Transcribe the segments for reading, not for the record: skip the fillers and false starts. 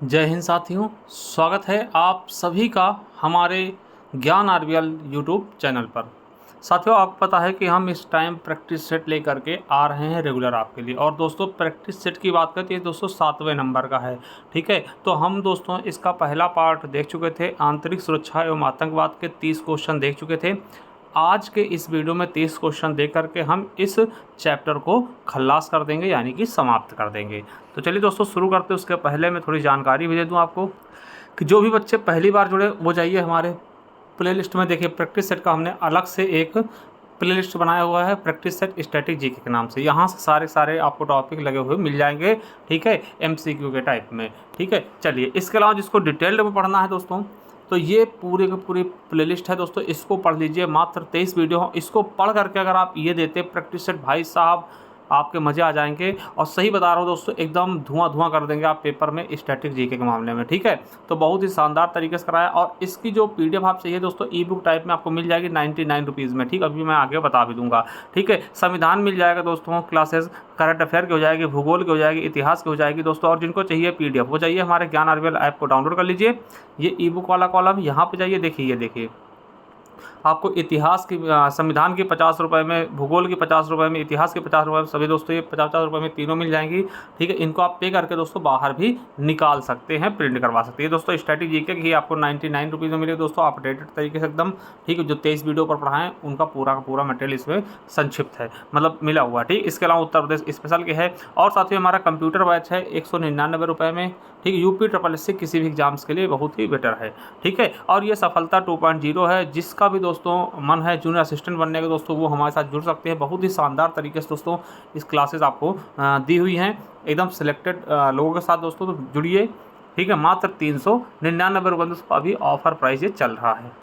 जय हिंद साथियों, स्वागत है आप सभी का हमारे ज्ञान आरबीएल यूट्यूब चैनल पर। साथियों, आपको पता है कि हम इस टाइम प्रैक्टिस सेट लेकर के आ रहे हैं रेगुलर आपके लिए। और दोस्तों, प्रैक्टिस सेट की बात करते हैं दोस्तों 7वें नंबर का है। ठीक है, तो हम दोस्तों इसका पहला पार्ट देख चुके थे, आंतरिक सुरक्षा एवं आतंकवाद के 30 क्वेश्चन देख चुके थे। आज के इस वीडियो में 30 क्वेश्चन देख करके हम इस चैप्टर को खल्लास कर देंगे, यानी कि समाप्त कर देंगे। तो चलिए दोस्तों शुरू करते हैं। उसके पहले मैं थोड़ी जानकारी भी दे दूं आपको कि जो भी बच्चे पहली बार जुड़े वो जाइए हमारे प्लेलिस्ट में। देखिए, प्रैक्टिस सेट का हमने अलग से एक प्लेलिस्ट बनाया हुआ है, प्रैक्टिस सेट स्टैटिक जीके के नाम से। यहाँ से सारे आपको टॉपिक लगे हुए मिल जाएंगे। ठीक है, एमसीक्यू के टाइप में। ठीक है, चलिए इसके अलावा जिसको डिटेल्ड में पढ़ना है दोस्तों, तो ये पूरी की पूरी प्लेलिस्ट है दोस्तों, इसको पढ़ लीजिए। मात्र 23 वीडियो, इसको पढ़ करके अगर आप ये देते प्रैक्टिस सेट, भाई साहब आपके मज़े आ जाएंगे। और सही बता रहा हूँ दोस्तों, एकदम धुआं कर देंगे आप पेपर में स्टैटिक जीके के मामले में। ठीक है, तो बहुत ही शानदार तरीके से कराया। और इसकी जो पीडीएफ आप चाहिए दोस्तों, ई बुक टाइप में आपको मिल जाएगी 99 रुपीज़ में। ठीक, अभी मैं आगे बता भी दूंगा। ठीक है, संविधान मिल जाएगा दोस्तों, क्लासेस करंट अफेयर की हो जाएगी, भूगोल की हो जाएगी, इतिहास की हो जाएगी दोस्तों। और जिनको चाहिए पीडीएफ, वो चाहिए हमारे ज्ञान आरबीएल ऐप को डाउनलोड कर लीजिए। ये ई बुक वाला कॉलम यहाँ पे जाइए, देखिए ये देखिए, आपको इतिहास की संविधान की 50 रुपये में, भूगोल की 50 रुपये में, इतिहास के 50 रुपये में, सभी दोस्तों ये 50 रुपये में तीनों मिल जाएंगी। ठीक है, इनको आप पे करके दोस्तों बाहर भी निकाल सकते हैं, प्रिंट करवा सकते हैं दोस्तों। स्टैटिक जीके की आपको 99 रुपीज़ में मिलेगी दोस्तों, अपडेटेड तरीके से एकदम। ठीक है, जो 23 वीडियो पर पढ़ाएं उनका पूरा का पूरा मटेरियल इसमें संक्षिप्त है, मतलब मिला हुआ। ठीक, इसके अलावा उत्तर प्रदेश स्पेशल के है। और साथ ही हमारा कंप्यूटर बैच है 199 रुपये में। ठीक, यूपी SSSC किसी भी एग्जाम्स के लिए बहुत ही बेटर है। ठीक है, और ये सफलता 2.0 है। जिसका भी दोस्तों मन है जूनियर असिस्टेंट बनने का दोस्तों, वो हमारे साथ जुड़ सकते हैं। बहुत ही शानदार तरीके से दोस्तों इस क्लासेस आपको दी हुई हैं, एकदम सिलेक्टेड लोगों के साथ दोस्तों, तो जुड़िए। ठीक है, मात्र 399 रुपये दोस्तों अभी ऑफर प्राइस ये चल रहा है।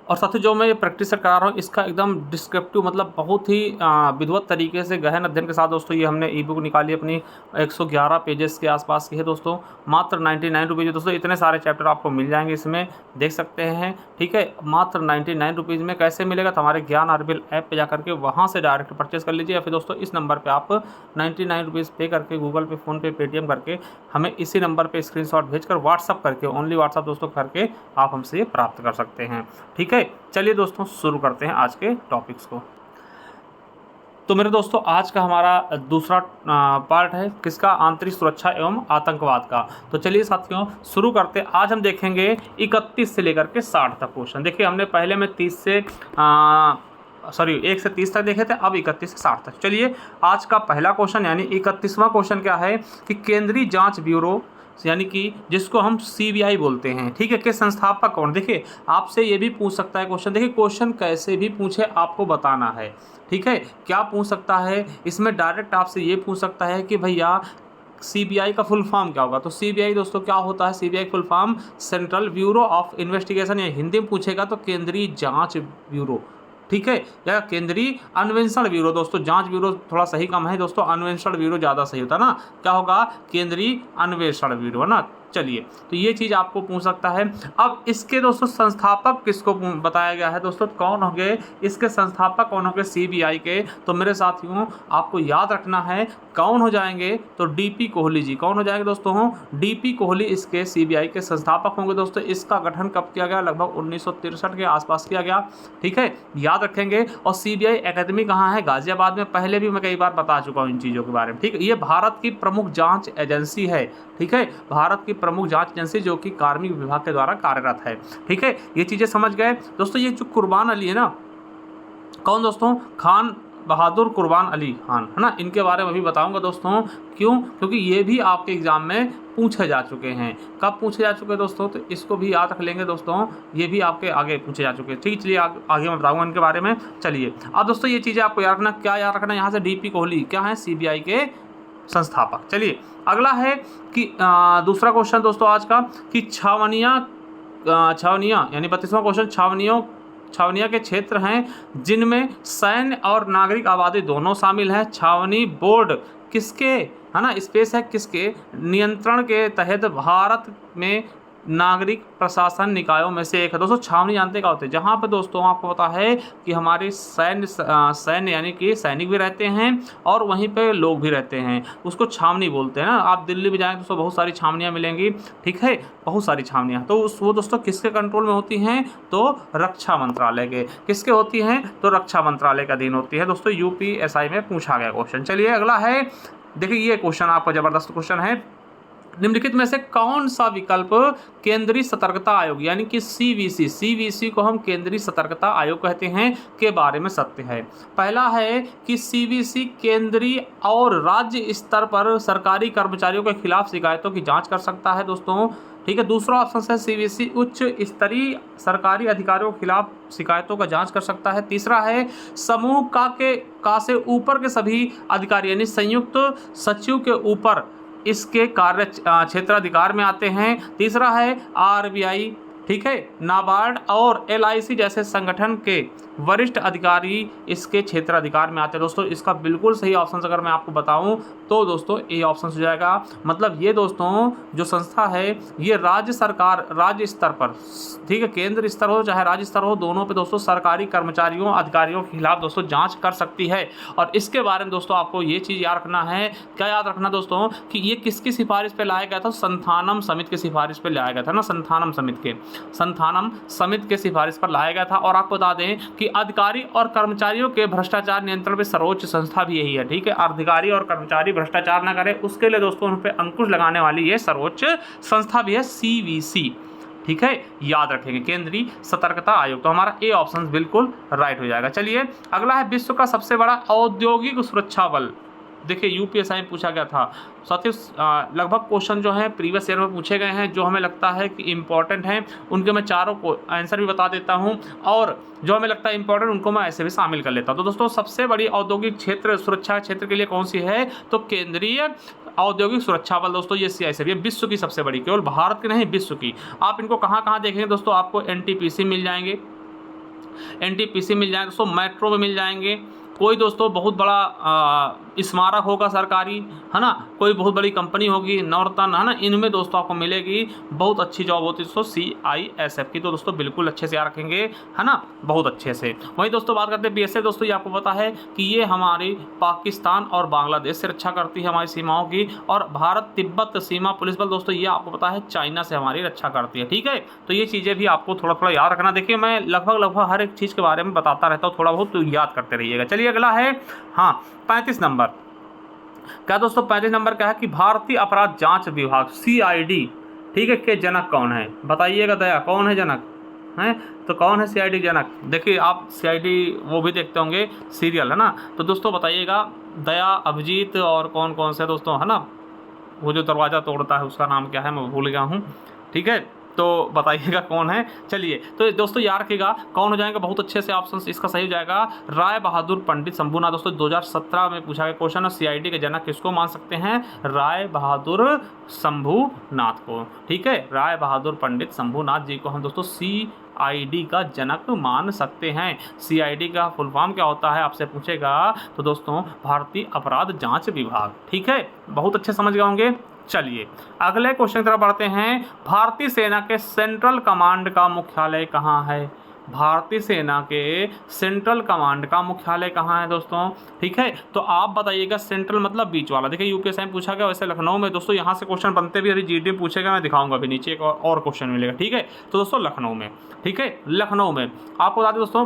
और साथ ही जो मैं ये प्रैक्टिस करा रहा हूँ, इसका एकदम डिस्क्रिप्टिव, मतलब बहुत ही विधिवत तरीके से गहन अध्ययन के साथ दोस्तों ये हमने ई बुक निकाली अपनी, 111 पेजेस के आसपास की है दोस्तों, मात्र 99 रुपीज़ दोस्तों। इतने सारे चैप्टर आपको मिल जाएंगे इसमें, देख सकते हैं। ठीक है, मात्र 99 रुपीज़ में। कैसे मिलेगा? तो हमारे ज्ञान आरबीएल ऐप पे जाकर के वहाँ से डायरेक्ट परचेस कर लीजिए, या फिर दोस्तों इस नंबर पर आप 99 रुपीज़ पे करके गूगल पे, फ़ोनपे, पेटीएम करके हमें इसी नंबर पर स्क्रीनशॉट भेजकर व्हाट्सअप करके, ओनली व्हाट्सअप दोस्तों करके आप हमसे ये प्राप्त कर सकते हैं। ठीक है, चलिए दोस्तों शुरू करते हैं आज के टॉपिक्स को। तो मेरे दोस्तों, आज का हमारा दूसरा पार्ट है किसका? आंतरिक सुरक्षा एवं आतंकवाद का। तो चलिए साथियों शुरू करते हैं। आज हम देखेंगे 31 से लेकर के 60 तक क्वेश्चन। देखिए, हमने पहले में 1 से 30 तक देखे थे, अब 31 से 60 तक। चलिए, आज का पहला क्वेश्चन यानी 31वां क्वेश्चन क्या है कि केंद्रीय जांच ब्यूरो, यानी कि जिसको हम सीबीआई बोलते हैं, ठीक है, के संस्थापक कौन? देखिए, आपसे ये भी पूछ सकता है क्वेश्चन। देखिए, क्वेश्चन कैसे भी पूछे आपको बताना है। ठीक है, क्या पूछ सकता है इसमें? डायरेक्ट आपसे ये पूछ सकता है कि भैया सीबीआई का फुल फॉर्म क्या होगा? तो सीबीआई दोस्तों क्या होता है? CBI full form central bureau of investigation, या हिंदी में पूछेगा तो केंद्रीय जांच ब्यूरो। ठीक है, या केंद्रीय अन्वेषण ब्यूरो। दोस्तों जांच ब्यूरो थोड़ा सही कम है दोस्तों, अन्वेषण ब्यूरो ज़्यादा सही होता है ना। क्या होगा? केंद्रीय अन्वेषण ब्यूरो, है ना। चलिए, तो ये चीज़ आपको पूछ सकता है। अब इसके दोस्तों संस्थापक किसको बताया गया है दोस्तों? कौन होंगे इसके संस्थापक? कौन होंगे सीबीआई के? तो मेरे साथियों आपको याद रखना है कौन हो जाएंगे, तो डीपी कोहली जी। कौन हो जाएंगे दोस्तों? डीपी कोहली इसके सीबीआई के संस्थापक होंगे दोस्तों। इसका गठन कब किया गया? लगभग 1963 के आसपास किया गया। ठीक है, याद रखेंगे। और सीबीआई एकेडमी कहाँ है? गाजियाबाद में। पहले भी मैं कई बार बता चुका हूँ इन चीज़ों के बारे में। ठीक है, ये भारत की प्रमुख जाँच एजेंसी है। ठीक है, भारत की प्रमुख जांच एजेंसी जो कि कार्मिक विभाग के द्वारा कार्यरत है। ठीक है, ये चीज़ें समझ गए दोस्तों। ये जो कुर्बान अली है ना, कौन दोस्तों? खान बहादुर कुर्बान अली खान, है ना। इनके बारे में भी बताऊंगा दोस्तों। क्यों? क्योंकि ये भी आपके एग्जाम में पूछे जा चुके हैं। कब पूछे जा चुके हैं दोस्तों? तो इसको भी याद रख लेंगे दोस्तों, ये भी आपके आगे पूछे जा चुके हैं। ठीक, चलिए आगे मैं बताऊंगा इनके बारे में। चलिए, अब दोस्तों ये चीज़ें आपको याद रखना। क्या याद रखना? यहाँ से डीपी कोहली क्या है? सीबीआई के संस्थापक। चलिए, अगला है कि दूसरा क्वेश्चन दोस्तों आज का कि छावनियाँ यानी 32वां क्वेश्चन, छावनियाँ के क्षेत्र हैं जिनमें सैन्य और नागरिक आबादी दोनों शामिल हैं। छावनी बोर्ड किसके, है ना, स्पेस है किसके नियंत्रण के तहत भारत में नागरिक प्रशासन निकायों में से एक है। दोस्तों छावनी जानते क्या होते हैं? जहाँ पे दोस्तों आपको पता है कि हमारे सैन्य यानी कि सैनिक भी रहते हैं और वहीं पे लोग भी रहते हैं, उसको छावनी बोलते हैं ना। आप दिल्ली में जाएँ दोस्तों बहुत सारी छावनियाँ मिलेंगी, ठीक है, बहुत सारी छावनियाँ। तो वो दोस्तों किसके कंट्रोल में होती हैं? तो रक्षा मंत्रालय के। किसके होती हैं? तो रक्षा मंत्रालय के अधीन होती है। दोस्तों यूपीएसआई में पूछा गया क्वेश्चन। चलिए अगला है, देखिए ये क्वेश्चन आपका जबरदस्त क्वेश्चन है। निम्नलिखित में से कौन सा विकल्प केंद्रीय सतर्कता आयोग यानी कि सीवीसी को हम केंद्रीय सतर्कता आयोग कहते हैं के बारे में सत्य है? पहला है कि सीवीसी केंद्रीय और राज्य स्तर पर सरकारी कर्मचारियों के खिलाफ शिकायतों की जांच कर सकता है दोस्तों, ठीक है। दूसरा ऑप्शन है सीवीसी उच्च स्तरीय सरकारी अधिकारियों के खिलाफ शिकायतों का जांच कर सकता है। तीसरा है समूह का से ऊपर के सभी अधिकारी यानी संयुक्त सचिव के ऊपर इसके कार्य क्षेत्राधिकार में आते हैं। तीसरा है आरबीआई, ठीक है, नाबार्ड और एलआईसी जैसे संगठन के वरिष्ठ अधिकारी इसके क्षेत्राधिकार में आते हैं। दोस्तों इसका बिल्कुल सही ऑप्शन अगर मैं आपको बताऊं तो दोस्तों ए ऑप्शन हो जाएगा। मतलब ये दोस्तों जो संस्था है ये राज्य सरकार राज्य स्तर पर, ठीक है, केंद्र स्तर हो चाहे राज्य स्तर हो, दोनों पे दोस्तों सरकारी कर्मचारियों अधिकारियों के खिलाफ दोस्तों जांच कर सकती है। और इसके बारे में दोस्तों आपको ये चीज़ याद रखना है, क्या याद रखना दोस्तों, कि ये किसकी सिफारिश पे लाया गया था? संथानम समिति की सिफारिश पे लाया गया था ना, संथानम समिति के सिफारिश पर लाया गया था। और आपको बता दें कि अधिकारी और कर्मचारियों के भ्रष्टाचार नियंत्रण में सर्वोच्च संस्था भी यही है, ठीक है। अधिकारी और कर्मचारी भ्रष्टाचार न करें उसके लिए दोस्तों उन पर अंकुश लगाने वाली ये सर्वोच्च संस्था भी है सीवीसी, ठीक है, याद रखेंगे, केंद्रीय सतर्कता आयोग। तो हमारा ए ऑप्शन बिल्कुल राइट हो जाएगा। चलिए अगला है विश्व का सबसे बड़ा औद्योगिक सुरक्षा बल। देखिए यूपीएसआई में पूछा गया था साथियों, लगभग क्वेश्चन जो है प्रीवियस ईयर में पूछे गए हैं जो हमें लगता है कि इम्पोर्टेंट हैं, उनके मैं चारों को आंसर भी बता देता हूं और जो हमें लगता है इंपॉर्टेंट उनको मैं ऐसे भी शामिल कर लेता हूं। तो दोस्तों सबसे बड़ी औद्योगिक क्षेत्र सुरक्षा क्षेत्र के लिए कौन सी है? तो केंद्रीय औद्योगिक सुरक्षा बल दोस्तों ये सीआईएसएफ, ये विश्व की सबसे बड़ी, केवल भारत की नहीं विश्व की। आप इनको कहाँ कहाँ देखेंगे दोस्तों? आपको एनटीपीसी मिल जाएंगे, दोस्तों मेट्रो में मिल जाएंगे। कोई दोस्तों बहुत बड़ा स्मारक होगा सरकारी, है ना, कोई बहुत बड़ी कंपनी होगी नॉर्थन, है ना, इनमें दोस्तों आपको मिलेगी। बहुत अच्छी जॉब होती है दोस्तों सीआईएसएफ की, तो दोस्तों बिल्कुल अच्छे से याद रखेंगे, है ना, बहुत अच्छे से। वहीं दोस्तों बात करते हैं बीएसएफ, दोस्तों ये आपको पता है कि ये हमारी पाकिस्तान और बांग्लादेश से रक्षा करती है हमारी सीमाओं की। और भारत तिब्बत सीमा पुलिस बल दोस्तों ये आपको पता है चाइना से हमारी रक्षा करती है, ठीक है। तो ये चीज़ें भी आपको थोड़ा थोड़ा याद रखना। देखिए मैं लगभग हर एक चीज़ के बारे में बताता रहता हूँ, थोड़ा बहुत तो याद करते रहिएगा। चलिए अगला है, हाँ 35 नंबर। क्या दोस्तों 35 नंबर क्या है कि भारतीय अपराध जांच विभाग सीआईडी, ठीक है, के जनक कौन है? बताइएगा दया, कौन है जनक? हैं तो कौन है सीआईडी जनक? देखिए आप सीआईडी वो भी देखते होंगे सीरियल, है ना, तो दोस्तों बताइएगा दया, अभिजीत और कौन कौन से दोस्तों, है ना, वो जो दरवाज़ा तोड़ता है उसका नाम क्या है मैं भूल गया हूँ, ठीक है, तो बताइएगा कौन है। चलिए तो दोस्तों याद रखिएगा कौन हो जाएगा, बहुत अच्छे से ऑप्शन इसका सही हो जाएगा राय बहादुर पंडित शंभूनाथ। दोस्तों 2017 में पूछा गया क्वेश्चन है, सीआईडी के जनक किसको मान सकते हैं? राय बहादुर शंभूनाथ को, ठीक है, राय बहादुर पंडित शंभूनाथ जी को हम दोस्तों सीआईडी का जनक मान सकते हैं। सीआईडी का फुल फॉर्म क्या होता है आपसे पूछेगा, तो दोस्तों भारतीय अपराध जांच विभाग, ठीक है, बहुत अच्छे समझ गए होंगे। चलिए अगले क्वेश्चन की तरफ बढ़ते हैं। भारतीय सेना के सेंट्रल कमांड का मुख्यालय कहाँ है? भारतीय सेना के सेंट्रल कमांड का मुख्यालय कहाँ है दोस्तों? ठीक है, तो आप बताइएगा सेंट्रल मतलब बीच वाला। देखिए यूपीएसआई में पूछा गया, वैसे लखनऊ में दोस्तों यहाँ से क्वेश्चन बनते भी, अभी जीडी में पूछेगा, मैं दिखाऊंगा अभी नीचे एक और क्वेश्चन मिलेगा, ठीक है। तो दोस्तों लखनऊ में, ठीक है, लखनऊ में आपको बता दें दोस्तों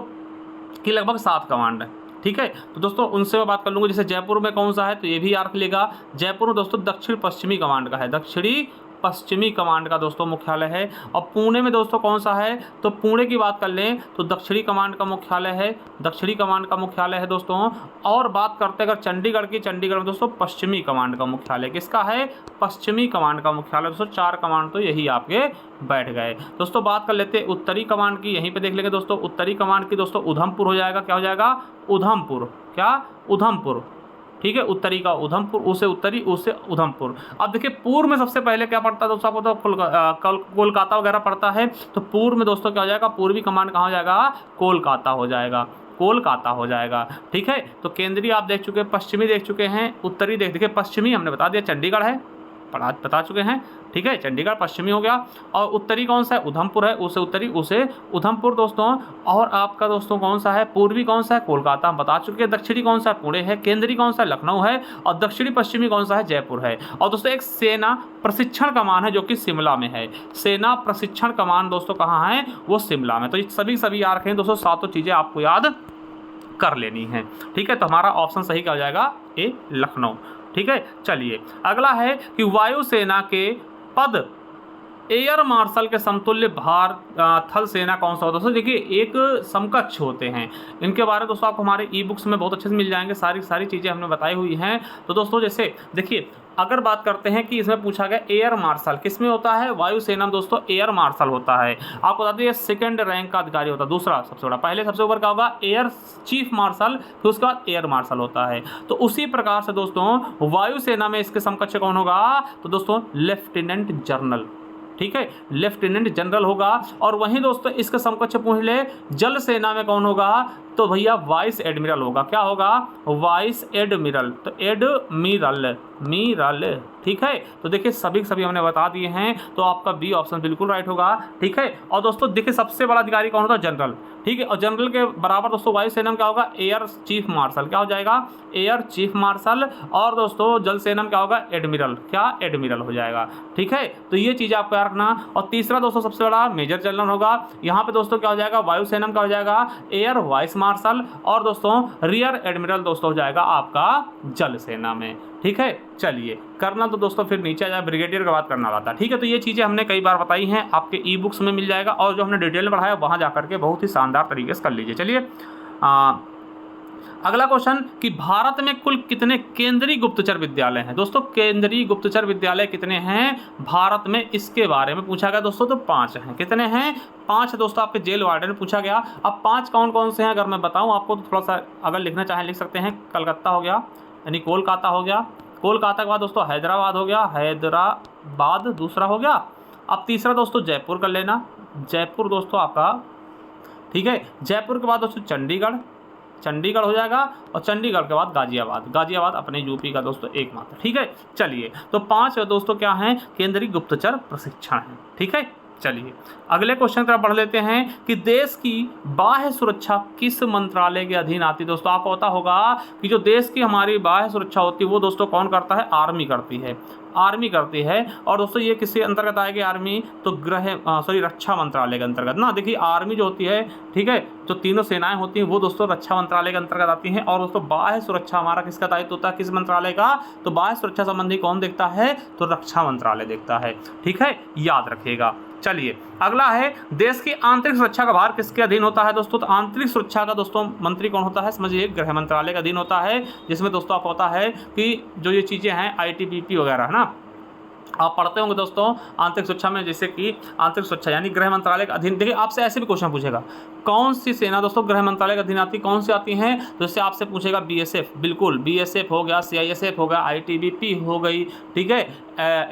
कि लगभग 7 कमांड है, ठीक है। तो दोस्तों उनसे मैं बात कर लूँगा, जैसे जयपुर में कौन सा है तो ये भी याद रखिएगा। जयपुर में दोस्तों दक्षिण पश्चिमी कमांड का है, दक्षिणी पश्चिमी कमांड का दोस्तों मुख्यालय है। और पुणे में दोस्तों कौन सा है, तो पुणे की बात कर लें तो दक्षिणी कमांड का मुख्यालय है, दक्षिणी कमांड का मुख्यालय है दोस्तों। और बात करते हैं अगर चंडीगढ़ की, चंडीगढ़ में दोस्तों पश्चिमी कमांड का मुख्यालय किसका है? पश्चिमी कमांड का मुख्यालय। दोस्तों 4 कमांड तो यही आपके बैठ गए। दोस्तों बात कर लेते हैं उत्तरी कमांड की, यहीं पे देख लेंगे दोस्तों। उत्तरी कमांड की दोस्तों उधमपुर हो जाएगा, क्या हो जाएगा? उधमपुर, क्या? उधमपुर, ठीक है, उत्तरी का उधमपुर, उसे उत्तरी, उसे उधमपुर। अब देखिए पूर्व में सबसे पहले क्या पड़ता है दोस्तों, आपको तो कोलकाता वगैरह पड़ता है, तो पूर्व में दोस्तों क्या हो जाएगा? पूर्वी कमांड कहाँ हो जाएगा? कोलकाता हो जाएगा, कोलकाता हो जाएगा, ठीक है। तो केंद्रीय आप देख चुके हैं, पश्चिमी देख चुके हैं, उत्तरी देखिए पश्चिमी हमने बता दिया चंडीगढ़ है, बता चुके हैं। ठीक है, चंडीगढ़ पश्चिमी हो गया। और उत्तरी कौन सा है? उधमपुर है, उसे उत्तरी उसे उधमपुर दोस्तों। और आपका दोस्तों कौन सा है? पूर्वी कौन सा है? कोलकाता, हम बता चुके हैं। दक्षिणी कौन सा है? पुणे है। केंद्रीय कौन सा है? लखनऊ है। और दक्षिणी पश्चिमी कौन सा है? जयपुर है। और दोस्तों एक सेना प्रशिक्षण कमान है जो कि शिमला में है। सेना प्रशिक्षण कमान दोस्तों कहाँ है? वो शिमला में। तो ये सभी याद रखें दोस्तों, सातों चीज़ें आपको याद कर लेनी है। ठीक है, तो हमारा ऑप्शन सही क्या हो जाएगा? ए, लखनऊ। ठीक है, चलिए अगला है कि वायुसेना के पद एयर मार्शल के समतुल्य भार थल सेना कौन सा होता है? दोस्तों देखिए, एक समकक्ष होते हैं। इनके बारे में दोस्तों आपको हमारे ई बुक्स में बहुत अच्छे से मिल जाएंगे, सारी चीज़ें हमने बताई हुई हैं। तो दोस्तों जैसे देखिए, अगर बात करते हैं कि इसमें पूछा गया एयर मार्शल किस में होता है? वायुसेना में दोस्तों एयर मार्शल होता है। आपको बता दें, ये सेकंड रैंक का अधिकारी होता है, दूसरा सबसे बड़ा। पहले सबसे ऊपर क्या होगा? एयर चीफ मार्शल, फिर उसके बाद एयर मार्शल होता है। तो उसी प्रकार से दोस्तों वायुसेना में इसके समकक्ष कौन होगा? तो दोस्तों लेफ्टिनेंट जनरल। ठीक है, लेफ्टिनेंट जनरल होगा। और वहीं दोस्तों इसका समकक्ष पूछ ले, जल सेना में कौन होगा? तो भैया वाइस एडमिरल होगा। क्या होगा? Vice admiral. तो एडमिरल मिरल। ठीक है, तो देखिए सभी हमने बता दिए हैं, तो आपका बी ऑप्शन बिल्कुल राइट होगा। ठीक है, और दोस्तों देखिए सबसे बड़ा अधिकारी कौन होता है? जनरल। ठीक है, और जनरल के बराबर दोस्तों वायुसेना में क्या होगा? Air chief marshal. क्या हो जाएगा? Air chief marshal. और दोस्तों जल सेना में क्या होगा? एडमिरल। क्या? एडमिरल हो जाएगा। ठीक है, तो ये चीज़ आपको याद रखना। और तीसरा दोस्तों सबसे बड़ा मेजर जनरल होगा। यहाँ पे दोस्तों क्या हो जाएगा? वायुसेना में क्या हो जाएगा? Air vice marshal. और दोस्तों रियर एडमिरल दोस्तों हो जाएगा आपका जल सेना में। ठीक है, चलिए करना तो दोस्तों फिर नीचे आ जाए, ब्रिगेडियर का बात करना आता है। ठीक है, तो ये चीज़ें हमने कई बार बताई हैं, आपके ई बुक्स में मिल जाएगा। और जो हमने डिटेल में पढ़ाया वहाँ जा करके बहुत ही शानदार तरीके से कर लीजिए। चलिए अगला क्वेश्चन कि भारत में कुल कितने केंद्रीय गुप्तचर विद्यालय हैं? दोस्तों केंद्रीय गुप्तचर विद्यालय कितने हैं भारत में, इसके बारे में पूछा गया दोस्तों। तो 5 हैं। कितने हैं? 5 दोस्तों आपके जेल वार्डन में पूछा गया। अब 5 कौन कौन से हैं अगर मैं बताऊं आपको, तो थोड़ा सा अगर लिखना चाहें लिख सकते हैं। कलकत्ता हो गया, यानी कोलकाता हो गया। कोलकाता के बाद दोस्तों हैदराबाद हो गया, हैदराबाद दूसरा हो गया। अब तीसरा दोस्तों जयपुर कर लेना, जयपुर दोस्तों आपका। ठीक है, जयपुर के बाद दोस्तों चंडीगढ़, चंडीगढ़ हो जाएगा। और चंडीगढ़ के बाद गाजियाबाद, गाजियाबाद अपने यूपी का दोस्तों एकमात्र। ठीक है, चलिए तो 5 दोस्तों क्या हैं? केंद्रीय गुप्तचर प्रशिक्षण है। ठीक है, चलिए अगले क्वेश्चन की तरफ बढ़ लेते हैं कि देश की बाह्य सुरक्षा किस मंत्रालय के अधीन आती है? दोस्तों आपको पता होगा कि जो देश की हमारी बाह्य सुरक्षा होती है वो दोस्तों कौन करता है? आर्मी करती है। आर्मी करती है। और दोस्तों ये किसके अंतर्गत आएगी आर्मी? तो रक्षा मंत्रालय के अंतर्गत ना। देखिए आर्मी जो होती है, ठीक है, जो तीनों सेनाएं होती हैं वो दोस्तों रक्षा मंत्रालय के अंतर्गत आती हैं। और दोस्तों बाह्य सुरक्षा हमारा किसका दायित्व होता है? किस मंत्रालय का? तो बाह्य सुरक्षा संबंधी कौन देखता है? तो रक्षा मंत्रालय देखता है। ठीक है, याद रखिएगा। चलिए अगला है, देश की आंतरिक सुरक्षा का भार किसके अधीन होता है? दोस्तों तो आंतरिक सुरक्षा का दोस्तों मंत्री कौन होता है? समझिए गृह मंत्रालय का अधीन होता है, जिसमें दोस्तों आपको पता है कि जो ये चीज़ें हैं ITBP वगैरह है ना, आप पढ़ते होंगे दोस्तों आंतरिक सुरक्षा में, जैसे कि आंतरिक सुरक्षा यानी गृह मंत्रालय का अधीन। देखिए आपसे ऐसे भी क्वेश्चन पूछेगा, कौन सी सेना दोस्तों गृह मंत्रालय का अधीन आती, कौन सी आती हैं? तो इससे आपसे पूछेगा BSF, बिल्कुल BSF हो गया, CISF हो गया, ITBP हो गई, ठीक है,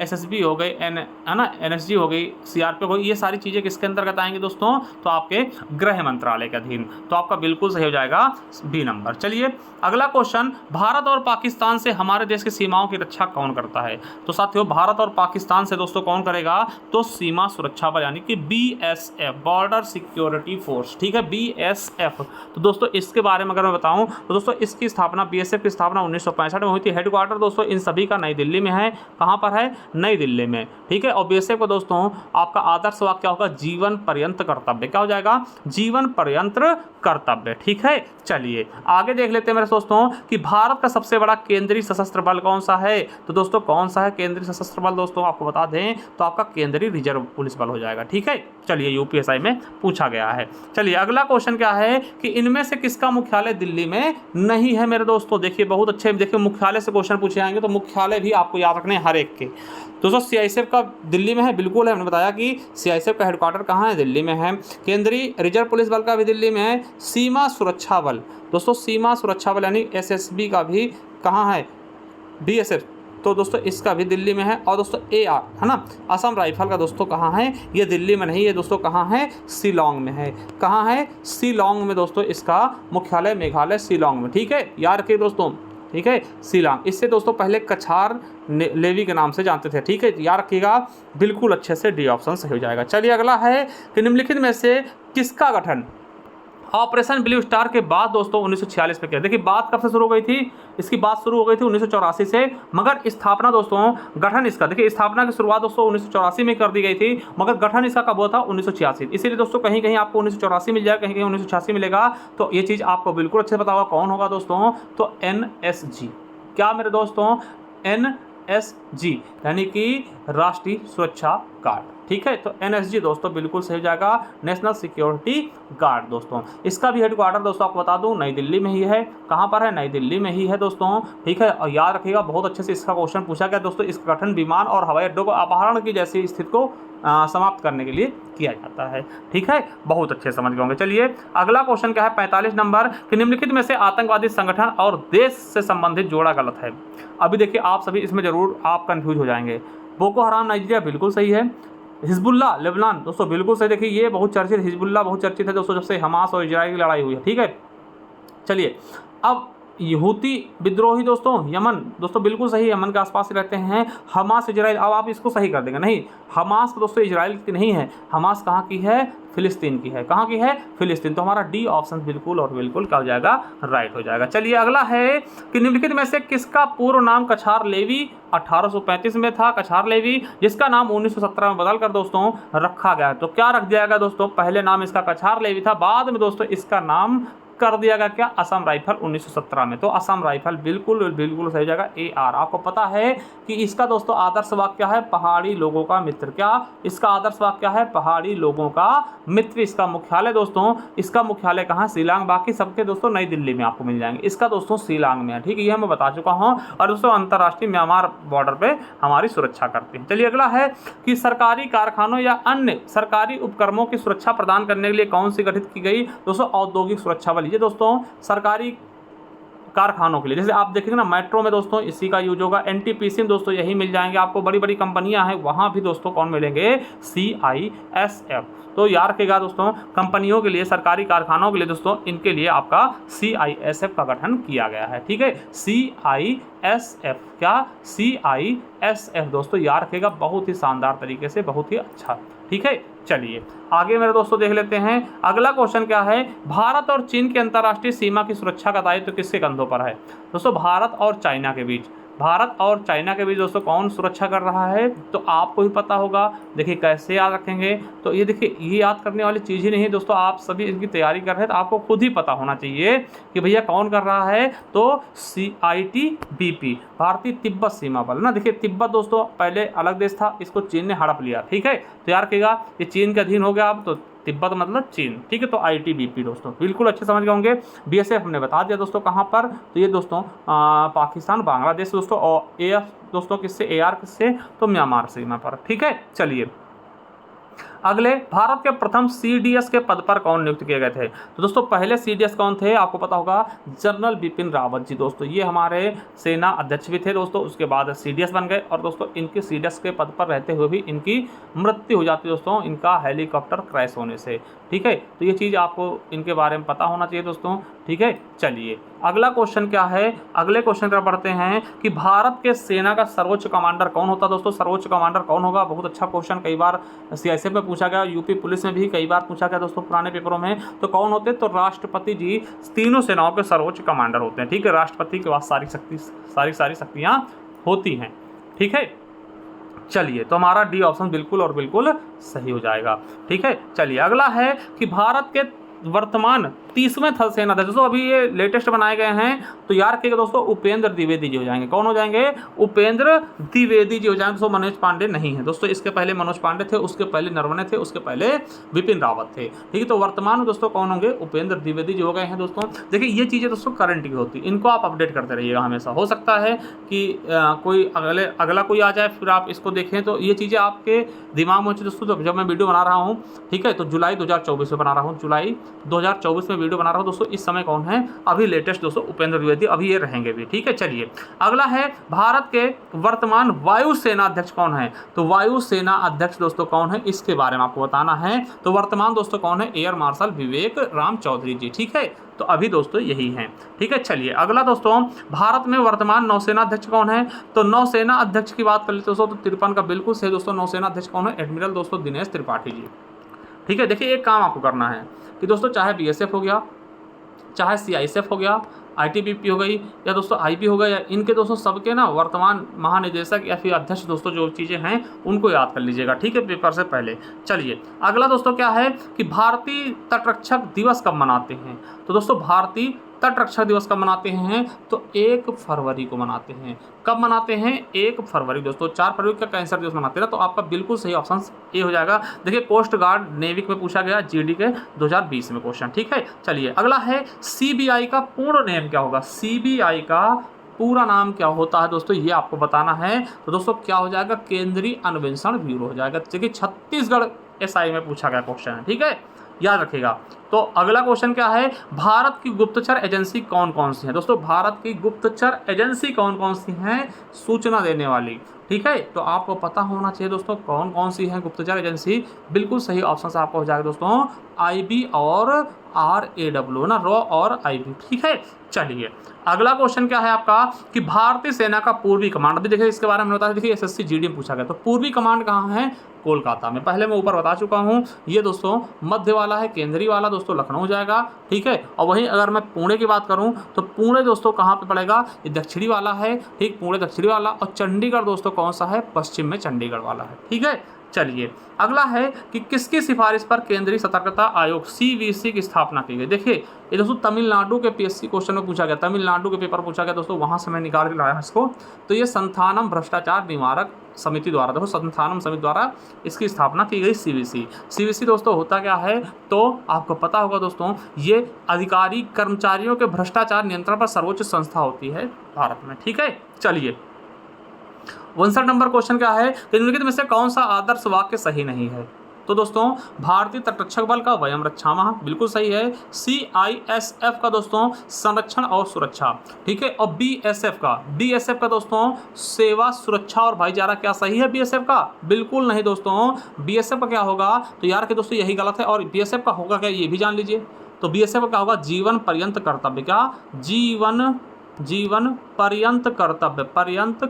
SSB हो गई, है ना, NSG हो गई, CRP हो गई। ये सारी चीज़ें किसके अंतर्गत आएंगी दोस्तों? तो आपके गृह मंत्रालय के अधीन। तो आपका बिल्कुल सही हो जाएगा B नंबर। चलिए अगला क्वेश्चन, भारत और पाकिस्तान से हमारे देश की सीमाओं की रक्षा कौन करता है? तो साथियों भारत और पाकिस्तान से दोस्तों कौन करेगा? तो सीमा सुरक्षा बल यानी कि BSF, बॉर्डर सिक्योरिटी फोर्स। ठीक है, BSF। तो दोस्तों इसके बारे में अगर मैं बताऊं तो दोस्तों इसकी स्थापना, BSF की स्थापना 1965 में हुई थी। हेडक्वार्टर दोस्तों इन सभी का नई दिल्ली में है। कहाँ पर है? नई दिल्ली में। ठीक है, और BSF को दोस्तों आपका आदर्श वाक्य क्या होगा? जीवन पर्यंत कर्तव्य। क्या हो जाएगा? जीवन पर्यंत कर्तव्य। ठीक है, चलिए आगे देख लेते हैं मेरे दोस्तों कि भारत का सबसे बड़ा केंद्रीय सशस्त्र बल कौन सा है? तो दोस्तों कौन सा है केंद्रीय सशस्त्र बल? दोस्तों आपको बता दें तो आपका केंद्रीय रिजर्व पुलिस बल हो जाएगा। ठीक है, चलिए UPSI में पूछा गया है। चलिए अगला क्वेश्चन क्या है कि इनमें से किसका मुख्यालय दिल्ली में नहीं है? मेरे दोस्तों देखिए बहुत अच्छे, देखिए मुख्यालय से क्वेश्चन पूछे जाएंगे तो मुख्यालय भी आपको याद रखने हर एक के। दोस्तों CISF का दिल्ली में है, बिल्कुल है, हमने बताया कि CISF का हेडक्वार्टर कहाँ है? दिल्ली में है। केंद्रीय रिजर्व पुलिस बल का भी दिल्ली में है। सीमा सुरक्षा बल दोस्तों, सीमा सुरक्षा बल यानी SSB का भी कहाँ है? BSF, तो दोस्तों इसका भी दिल्ली में है। और दोस्तों AR है ना, असम राइफल का दोस्तों कहाँ है? ये दिल्ली में नहीं है दोस्तों, कहाँ है? शिलोंग में है। कहाँ है? शिलोंग में दोस्तों इसका मुख्यालय, मेघालय शिलोंग में। ठीक है, याद रखिए दोस्तों ठीक है, शिलांग। इससे दोस्तों पहले कछार लेवी के नाम से जानते थे, ठीक है, याद रखिएगा बिल्कुल अच्छे से, डी ऑप्शन सही हो जाएगा। चलिए अगला है कि निम्नलिखित में से किसका गठन ऑपरेशन ब्लू स्टार के बाद दोस्तों 1946 में किया। देखिए बात कब से शुरू हो गई थी, इसकी बात शुरू हो गई थी 1984 से, मगर स्थापना दोस्तों, गठन इसका, देखिए स्थापना की शुरुआत दोस्तों 1984 में कर दी गई थी, मगर गठन इसका कब हुआ था 1986। इसीलिए दोस्तों कहीं कहीं आपको 1984 मिल जाएगा, कहीं कहीं 1986 मिलेगा, तो ये चीज़ आपको बिल्कुल अच्छे से पता होगा कौन होगा दोस्तों, तो NSG। क्या मेरे दोस्तों, NSG यानी कि राष्ट्रीय सुरक्षा गार्ड, ठीक है, तो NSG दोस्तों बिल्कुल सही हो जाएगा, नेशनल सिक्योरिटी गार्ड दोस्तों। इसका भी हेडक्वार्टर दोस्तों आपको बता दूं नई दिल्ली में ही है। कहाँ पर है, नई दिल्ली में ही है दोस्तों, ठीक है, और याद रखिएगा बहुत अच्छे से इसका क्वेश्चन पूछा गया दोस्तों। इसका गठन विमान और हवाई अड्डों को अपहरण की जैसी स्थिति को समाप्त करने के लिए किया जाता है, ठीक है, बहुत अच्छे समझ गए होंगे। चलिए अगला क्वेश्चन क्या है 45 नंबर, कि निम्नलिखित में से आतंकवादी संगठन और देश से संबंधित जोड़ा गलत है। अभी देखिए आप सभी इसमें जरूर आप कंफ्यूज हो जाएंगे। बोको हराम नाइजीरिया बिल्कुल सही है, हिजबुल्ला लेबनान दोस्तों बिल्कुल सही, देखिए ये बहुत चर्चित, हिजबुल्ला बहुत चर्चित है दोस्तों, जब से हमास और इजराइल की लड़ाई हुई है, ठीक है। चलिए अब यहूदी विद्रोही दोस्तों यमन दोस्तों बिल्कुल सही, यमन के आसपास ही रहते हैं। हमास इजराइल, अब आप इसको सही कर देंगे, नहीं हमास दोस्तों इजराइल की नहीं है, हमास कहाँ की है, फिलिस्तीन की है। कहाँ की है, फिलिस्तीन। तो हमारा डी ऑप्शन बिल्कुल और बिल्कुल क्या हो जाएगा, राइट हो जाएगा। चलिए अगला है कि निम्नलिखित में से किसका पूर्व नाम कछार लेवी 1835 में था, कछार लेवी, जिसका नाम 1917 में बदल कर दोस्तों रखा गया। तो क्या रख दिया गया दोस्तों, पहले नाम इसका कछार लेवी था, बाद में दोस्तों इसका नाम कर दिया गया क्या, असम राइफल 1917 में। तो असम राइफल बिल्कुल बिल्कुल सही जगह AR। आपको पता है कि इसका दोस्तों आदर्श वाक्य है पहाड़ी लोगों का मित्र। क्या इसका आदर्श वाक्य है, पहाड़ी लोगों का मित्र। इसका मुख्यालय दोस्तों, इसका मुख्यालय कहाँ, शिलांग। बाकी सबके दोस्तों नई दिल्ली में आपको मिल जाएंगे, इसका दोस्तों शिलांग में है, ठीक है, ये मैं बता चुका हूँ। और दोस्तों अंतर्राष्ट्रीय म्यांमार बॉर्डर पे हमारी सुरक्षा करते हैं। चलिए अगला है कि सरकारी कारखानों या अन्य सरकारी उपक्रमों की सुरक्षा प्रदान करने के लिए कौन सी गठित की गई दोस्तों, औद्योगिक सुरक्षा बल। ये दोस्तों सरकारी कारखानों के लिए, जैसे आप देखेंगे ना मेट्रो में दोस्तों इसी का यूज होगा। NTPC में दोस्तों यही मिल जाएंगे आपको, बड़ी बड़ी कंपनियां हैं वहां भी दोस्तों कौन मिलेंगे, CISF। तो याद रखिएगा दोस्तों कंपनियों के लिए, सरकारी कारखानों के लिए दोस्तों इनके लिए आपका CISF का गठन किया गया है, ठीक है, CISF। क्या, CISF दोस्तों याद रखिएगा, बहुत ही शानदार तरीके से, बहुत ही अच्छा, ठीक है। चलिए आगे मेरे दोस्तों देख लेते हैं अगला क्वेश्चन क्या है, भारत और चीन की अंतर्राष्ट्रीय सीमा की सुरक्षा का दायित्व किसके कंधों पर है दोस्तों, भारत और चाइना के बीच, भारत और चाइना के बीच दोस्तों कौन सुरक्षा कर रहा है, तो आपको भी पता होगा। देखिए कैसे याद रखेंगे, तो ये देखिए ये याद करने वाली चीज़ ही नहीं है दोस्तों, आप सभी इनकी तैयारी कर रहे हैं तो आपको खुद ही पता होना चाहिए कि भैया कौन कर रहा है, तो CITBP भारतीय तिब्बत सीमा बल ना। देखिए तिब्बत दोस्तों पहले अलग देश था, इसको चीन ने हड़प लिया, ठीक है, तो याद रखिएगा ये चीन के अधीन हो गया अब, तो तिब्बत मतलब चीन, ठीक है, तो ITBP दोस्तों बिल्कुल अच्छे समझ गए होंगे। BSF हमने बता दिया दोस्तों कहाँ पर, तो ये दोस्तों पाकिस्तान बांग्लादेश दोस्तों, और AF दोस्तों किससे, AR किससे, तो म्यांमार सीमा पर, ठीक है। चलिए अगले, भारत के प्रथम CDS के पद पर कौन नियुक्त किए गए थे, तो दोस्तों पहले CDS कौन थे आपको पता होगा, जनरल बिपिन रावत जी दोस्तों, ये हमारे सेना अध्यक्ष भी थे दोस्तों, उसके बाद CDS बन गए, और दोस्तों इनके CDS के पद पर रहते हुए भी इनकी मृत्यु हो जाती है दोस्तों, इनका हेलीकॉप्टर क्रैश होने से, ठीक है, तो ये चीज़ आपको इनके बारे में पता होना चाहिए दोस्तों, ठीक है। चलिए अगला क्वेश्चन क्या है, अगले क्वेश्चन पर बढ़ते हैं कि भारत के सेना का सर्वोच्च कमांडर कौन होता है दोस्तों, सर्वोच्च कमांडर कौन होगा, बहुत अच्छा क्वेश्चन, कई बार CISF में पूछा गया, UP पुलिस में भी कई बार पूछा गया दोस्तों पुराने पेपरों में। तो कौन होते हैं, तो राष्ट्रपति जी तीनों सेनाओं के सर्वोच्च कमांडर होते हैं, ठीक है, राष्ट्रपति के पास सारी शक्तियाँ होती हैं, ठीक है। चलिए तो हमारा डी ऑप्शन बिल्कुल और बिल्कुल सही हो जाएगा, ठीक है। चलिए अगला है कि भारत के वर्तमान 30वें थल सेनाध्यक्ष दोस्तों, अभी ये लेटेस्ट बनाए गए हैं, तो याद रखिएगा दोस्तों उपेंद्र द्विवेदी जी हो जाएंगे। कौन हो जाएंगे, उपेंद्र द्विवेदी जी हो जाएंगे दोस्तों, मनोज पांडे नहीं है दोस्तों, इसके पहले मनोज पांडे थे, उसके पहले नरवणे थे, उसके पहले विपिन रावत थे, ठीक है। तो वर्तमान में दोस्तों कौन होंगे, उपेंद्र द्विवेदी जी हो गए हैं दोस्तों। देखिए ये चीज़ें दोस्तों करंट की होती है, इनको आप अपडेट करते रहिएगा हमेशा, हो सकता है कि कोई अगला कोई आ जाए फिर आप इसको देखें, तो ये चीज़ें आपके दिमाग में दोस्तों जब मैं वीडियो बना रहा हूँ, ठीक है, तो जुलाई 2024 में बना रहा हूँ, जुलाई 2024 में वीडियो बना रहा हूँ दोस्तों। इस समय कौन है अभी लेटेस्ट दोस्तों? उपेंद्र द्विवेदी, अभी ये रहेंगे भी। ठीक है, चलिए अगला है भारत के वर्तमान वायुसेना अध्यक्ष कौन है? तो वायुसेना अध्यक्ष दोस्तों कौन है, इसके बारे में आपको बताना है। तो वर्तमान दोस्तों कौन है? एयर मार्शल विवेक राम चौधरी जी। ठीक है, तो अभी दोस्तों यही हैं। ठीक है, चलिए अगला दोस्तों, भारत में वर्तमान नौसेना अध्यक्ष कौन है? तो नौसेना अध्यक्ष की बात कर लेते दोस्तों, तो 53 का बिल्कुल सही दोस्तों। नौसेना अध्यक्ष कौन है? एडमिरल दोस्तों दिनेश त्रिपाठी जी। ठीक है, देखिए एक काम आपको करना है कि दोस्तों चाहे बीएसएफ हो गया, चाहे सीआईएसएफ हो गया, आईटीबीपी हो गई, या दोस्तों आईबी हो गया, या इनके दोस्तों सबके ना वर्तमान महानिदेशक या फिर अध्यक्ष दोस्तों जो चीज़ें हैं उनको याद कर लीजिएगा। ठीक है, पेपर से पहले। चलिए अगला दोस्तों क्या है कि भारतीय तटरक्षक दिवस कब मनाते हैं? तो दोस्तों भारतीय तटरक्षक दिवस कब मनाते हैं? तो 1 फरवरी को मनाते हैं। कब मनाते हैं? 1 फरवरी दोस्तों। 4 फरवरी का कैंसर दिवस मनाते हैं ना, तो आपका बिल्कुल सही ऑप्शन ए हो जाएगा। देखिए कोस्ट गार्ड नेवी में पूछा गया, जीडी के 2020 में क्वेश्चन। ठीक है, चलिए अगला है सीबीआई का पूर्ण नेम क्या होगा? सीबीआई का पूरा नाम क्या होता है दोस्तों, ये आपको बताना है। तो दोस्तों क्या हो जाएगा? केंद्रीय अन्वेषण ब्यूरो हो जाएगा। देखिए छत्तीसगढ़ एसआई में पूछा गया क्वेश्चन है। ठीक है, याद रखिएगा। तो अगला क्वेश्चन क्या है? भारत की गुप्तचर एजेंसी कौन कौन सी है? दोस्तों भारत की गुप्तचर एजेंसी कौन कौन सी हैं? सूचना देने वाली। ठीक है, तो आपको पता होना चाहिए दोस्तों कौन कौन सी है गुप्तचर एजेंसी। बिल्कुल सही ऑप्शन से आपको हो जाएगा दोस्तों आईबी और RAW ना, रॉ और आईबी। ठीक है, चलिए अगला क्वेश्चन क्या है आपका कि भारतीय सेना का पूर्वी कमांड, अभी देखिए इसके बारे में होता है। देखिए SSC GD में पूछा गया, तो पूर्वी कमांड कहाँ है? कोलकाता में। पहले मैं ऊपर बता चुका हूँ, ये दोस्तों मध्य वाला है, केंद्रीय वाला दोस्तों लखनऊ जाएगा। ठीक है, और वहीं अगर मैं पुणे की बात करूँ तो पुणे दोस्तों कहाँ पे पड़ेगा? ये दक्षिणी वाला है। ठीक, पुणे दक्षिणी वाला। और चंडीगढ़ दोस्तों कौन सा है? पश्चिम में चंडीगढ़ वाला है। ठीक है, चलिए अगला है कि किसकी सिफारिश पर केंद्रीय सतर्कता आयोग CVC की स्थापना की गई? देखिए ये दोस्तों तमिलनाडु के PSC क्वेश्चन में पूछा गया, तमिलनाडु के पेपर पूछा गया दोस्तों, वहां से मैं निकाल के लाया इसको। तो ये संथानम भ्रष्टाचार निवारक समिति द्वारा, देखो संथानम समिति द्वारा इसकी स्थापना की गई CVC दोस्तों होता क्या है? तो आपको पता होगा दोस्तों, ये अधिकारी कर्मचारियों के भ्रष्टाचार नियंत्रण पर सर्वोच्च संस्था होती है भारत में। ठीक है, चलिए 59 नंबर क्वेश्चन क्या है कि निम्नलिखित में से कौन सा आदर्श वाक्य सही नहीं है? तो दोस्तों भारतीय तटरक्षक बल का वयम रक्षामः बिल्कुल सही है। CISF का दोस्तों संरक्षण और सुरक्षा। ठीक है, और BSF का दोस्तों सेवा सुरक्षा और भाईचारा। क्या सही है BSF का? बिल्कुल नहीं दोस्तों। BSF का क्या होगा? तो यार के दोस्तों यही गलत है। और BSF का होगा क्या, ये भी जान लीजिए। तो BSF का क्या होगा? जीवन पर्यंत कर्तव्य। क्या? जीवन पर्यंत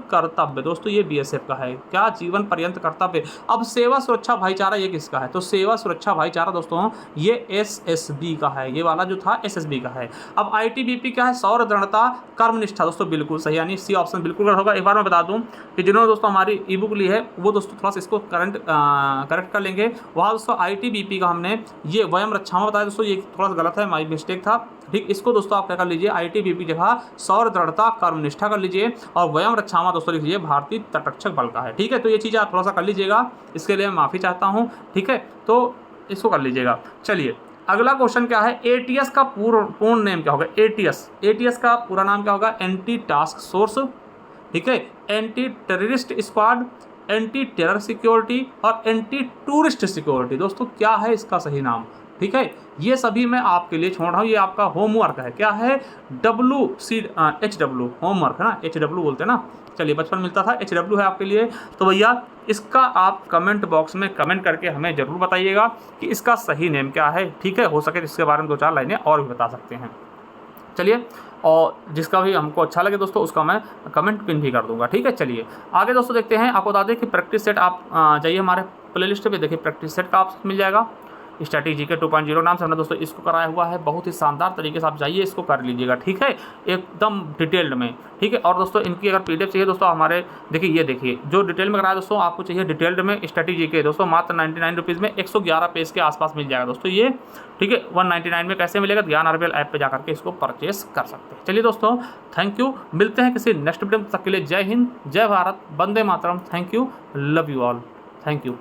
कर्तव्य दोस्तों, ये BSF का है। क्या? जीवन पर्यंत कर्तव्य। अब सेवा सुरक्षा भाईचारा ये किसका है? तो सेवा सुरक्षा भाईचारा दोस्तों ये SSB का है। ये वाला जो था SSB का है। अब ITBP क्या है? सौर दृढ़ता कर्मनिष्ठा दोस्तों बिल्कुल सही, यानी C ऑप्शन बिल्कुल गलत होगा। एक बार मैं बता दूं कि जिन्होंने दोस्तों हमारी ई-बुक ली है वो दोस्तों थोड़ा सा इसको करेक्ट कर लेंगे। वहाँ दोस्तों ITBP का हमने ये वयम रक्षामः बताया दोस्तों, ये थोड़ा सा गलत है, माई मिस्टेक था। ठीक, इसको दोस्तों आप क्या कर लीजिए, ITBP जगह सौर दृढ़ता कर्मनिष्ठा कर लीजिए, और वयम रक्षामः दोस्तों लिख लीजिए भारतीय तटरक्षक बल का है। ठीक है, तो ये चीज़ आप थोड़ा सा कर लीजिएगा, इसके लिए मैं माफ़ी चाहता हूँ। ठीक है, तो इसको कर लीजिएगा। चलिए अगला क्वेश्चन क्या है? ATS का पूर्ण नेम क्या होगा? ATS का पूरा नाम क्या होगा? Anti task force. ठीक है, anti terrorist squad, anti terror security और एंटी टूरिस्ट सिक्योरिटी। दोस्तों क्या है इसका सही नाम? ठीक है, ये सभी मैं आपके लिए छोड़ रहा हूँ, ये आपका होमवर्क है। क्या है? HW होमवर्क है ना, HW बोलते हैं ना। चलिए बचपन मिलता था, HW है आपके लिए। तो भैया इसका आप कमेंट बॉक्स में कमेंट करके हमें ज़रूर बताइएगा कि इसका सही नेम क्या है। ठीक है, हो सके तो इसके बारे में 2-4 लाइनें और भी बता सकते हैं। चलिए, और जिसका भी हमको अच्छा लगे दोस्तों उसका मैं कमेंट पिन भी कर दूंगा। ठीक है, चलिए आगे दोस्तों देखते हैं। आपको बता दें कि प्रैक्टिस सेट आप जाइए हमारे प्लेलिस्ट पे, देखिए प्रैक्टिस सेट का आपको मिल जाएगा। स्ट्रैटेजी के 2.0 नाम से हमने दोस्तों इसको कराया हुआ है, बहुत ही शानदार तरीके से आप जाइए इसको कर लीजिएगा। ठीक है, एकदम डिटेल्ड में। ठीक है, और दोस्तों इनकी अगर PDF चाहिए दोस्तों हमारे, देखिए ये देखिए जो डिटेल में कराया दोस्तों, आपको चाहिए डिटेल्ड में स्ट्रैटेजी के दोस्तों मात्र 99 रुपीज़ में 111 पेज के आसपास मिल जाएगा दोस्तों ये। ठीक है, 199 में कैसे मिलेगा? ज्ञान RBL ऐप पर जा करके इसको परचेस कर सकते हैं। चलिए दोस्तों थैंक यू, मिलते हैं किसी नेक्स्ट वीडियो तक के लिए। जय हिंद, जय भारत, वंदे मातरम। Thank you, love you all, thank you.